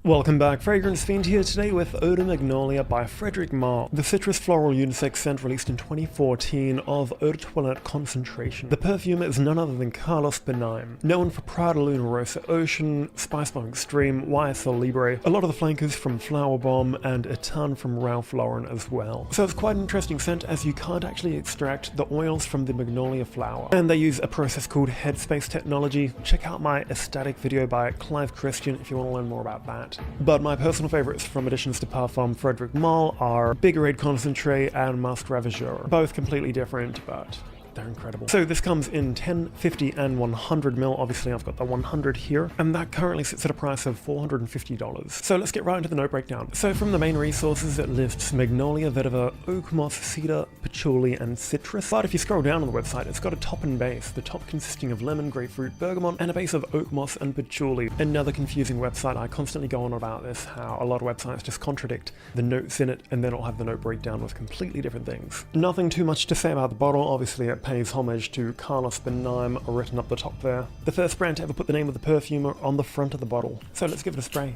Welcome back, Fragrance Fiend here today with Eau de Magnolia by Frederic Malle, the citrus floral unisex scent released in 2014 of Eau de Toilette Concentration. The perfume is none other than Carlos Benign, known for Prada Luna Rosa Ocean, Spice Bomb Extreme, YSL Libre, a lot of the flankers from Flower Bomb, and a ton from Ralph Lauren as well. So it's quite an interesting scent as you can't actually extract the oils from the magnolia flower, and they use a process called headspace technology. Check out my aesthetic video by Clive Christian if you want to learn more about that. But my personal favourites from Editions de Parfum Frederic Malle are Bigarade Concentré and Masque Ravageur. Both completely different, but they're incredible. So this comes in 10, 50, and 100ml. Obviously I've got the 100 here, and that currently sits at a price of $450. So let's get right into the note breakdown. So from the main resources it lists Magnolia, Vetiver, Oak Moss, Cedar, Patchouli, and Citrus. But if you scroll down on the website, it's got a top and base, the top consisting of lemon, grapefruit, bergamot, and a base of oak moss and patchouli. Another confusing website. I constantly go on about this, how a lot of websites just contradict the notes in it, and then it'll have the note breakdown with completely different things. Nothing too much to say about the bottle. Obviously it pays homage to Carlos Benign written up the top there. The first brand to ever put the name of the perfumer on the front of the bottle. So let's give it a spray.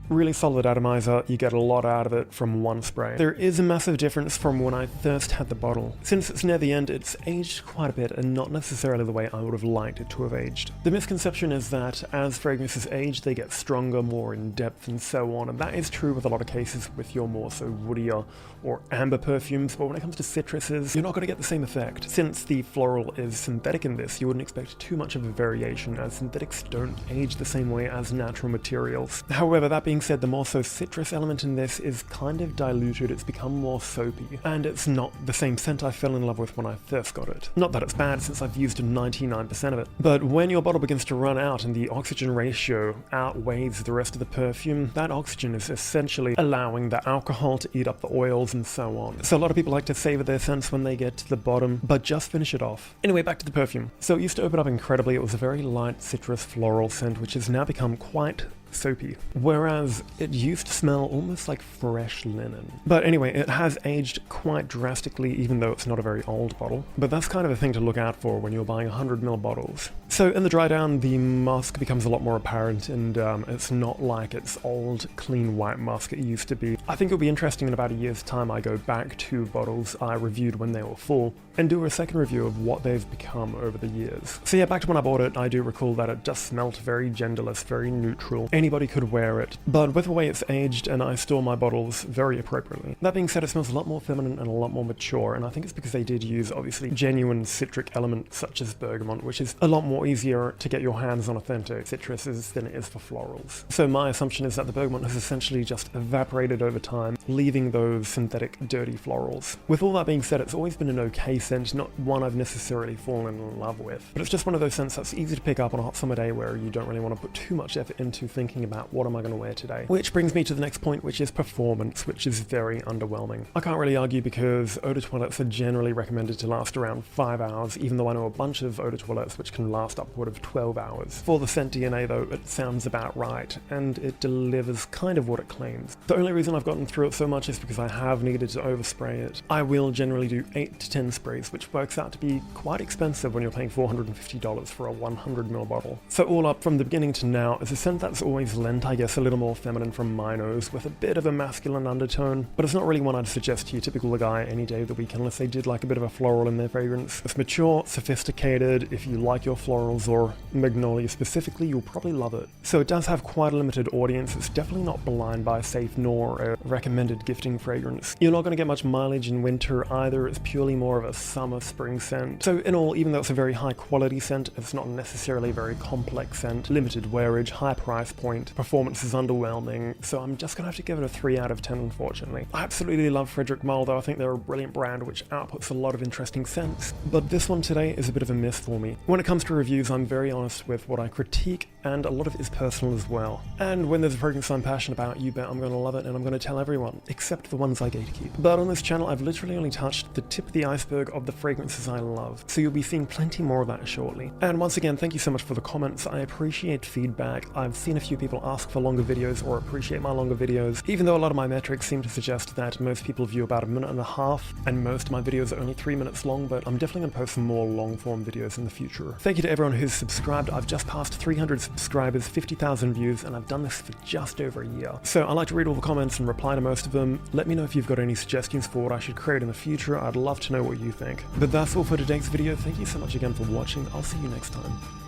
Really solid atomizer, you get a lot out of it from one spray. There is a massive difference from when I first had the bottle. Since it's near the end, it's aged quite a bit and not necessarily the way I would have liked it to have aged. The misconception is that as fragrances age, they get stronger, more in depth, and so on, and that is true with a lot of cases with your more so woodier or amber perfumes, but when it comes to citruses, you're not going to get the same effect. Since the floral is synthetic in this, you wouldn't expect too much of a variation, as synthetics don't age the same way as natural materials. However, that being said, the more so citrus element in this is kind of diluted. It's become more soapy, and it's not the same scent I fell in love with when I first got it. Not that it's bad, since I've used 99% of it, but when your bottle begins to run out and the oxygen ratio outweighs the rest of the perfume, that oxygen is essentially allowing the alcohol to eat up the oils and so on. So a lot of people like to savor their scents when they get to the bottom, but just finish it off. Anyway, back to the perfume. So it used to open up incredibly. It was a very light citrus floral scent, which has now become quite soapy, whereas it used to smell almost like fresh linen. But anyway, it has aged quite drastically, even though it's not a very old bottle, but that's kind of a thing to look out for when you're buying 100ml bottles. So in the dry down, the musk becomes a lot more apparent, and it's not like its old clean white musk it used to be. I think it'll be interesting in about a year's time I go back to bottles I reviewed when they were full and do a second review of what they've become over the years. So yeah, back to when I bought it, I do recall that it just smelled very genderless, very neutral. Anybody could wear it, but with the way it's aged, and I store my bottles very appropriately. That being said, it smells a lot more feminine and a lot more mature, and I think it's because they did use obviously genuine citric elements such as bergamot, which is a lot more easier to get your hands on authentic citruses than it is for florals. So my assumption is that the bergamot has essentially just evaporated over time, leaving those synthetic dirty florals. With all that being said, it's always been an okay scent, not one I've necessarily fallen in love with, but it's just one of those scents that's easy to pick up on a hot summer day where you don't really want to put too much effort into thinking about what am I going to wear today. Which brings me to the next point, which is performance, which is very underwhelming. I can't really argue because eau de toilettes are generally recommended to last around 5 hours, even though I know a bunch of eau de toilettes which can last upward of 12 hours. For the scent DNA though, it sounds about right, and it delivers kind of what it claims. The only reason I've gotten through it so much is because I have needed to overspray it. I will generally do 8 to 10 sprays, which works out to be quite expensive when you're paying $450 for a 100ml bottle. So all up, from the beginning to now, it's a scent that's always lent, I guess, a little more feminine from my nose, with a bit of a masculine undertone, but it's not really one I'd suggest to your typical guy any day of the week unless they did like a bit of a floral in their fragrance. It's mature, sophisticated. If you like your florals, or Magnolia specifically, you'll probably love it. So it does have quite a limited audience. It's definitely not blind buy safe nor a recommended gifting fragrance. You're not going to get much mileage in winter either. It's purely more of a summer spring scent. So in all, even though it's a very high quality scent, it's not necessarily a very complex scent. Limited wearage, high price point, performance is underwhelming, so I'm just gonna have to give it a 3 out of 10 unfortunately. I absolutely love Frederic Malle though. I think they're a brilliant brand which outputs a lot of interesting scents, but this one today is a bit of a miss for me. When it comes to reviews, I'm very honest with what I critique, and a lot of it is personal as well. And when there's a fragrance I'm passionate about, you bet I'm gonna love it, and I'm gonna tell everyone, except the ones I gatekeep. But on this channel, I've literally only touched the tip of the iceberg of the fragrances I love, so you'll be seeing plenty more of that shortly. And once again, thank you so much for the comments. I appreciate feedback. I've seen a few people ask for longer videos or appreciate my longer videos, even though a lot of my metrics seem to suggest that most people view about 1.5 minutes, and most of my videos are only 3 minutes long, but I'm definitely going to post some more long form videos in the future. Thank you to everyone who's subscribed. I've just passed 300 subscribers subscribers, 50,000 views, and I've done this for just over a year. So I like to read all the comments and reply to most of them. Let me know if you've got any suggestions for what I should create in the future. I'd love to know what you think. But that's all for today's video. Thank you so much again for watching. I'll see you next time.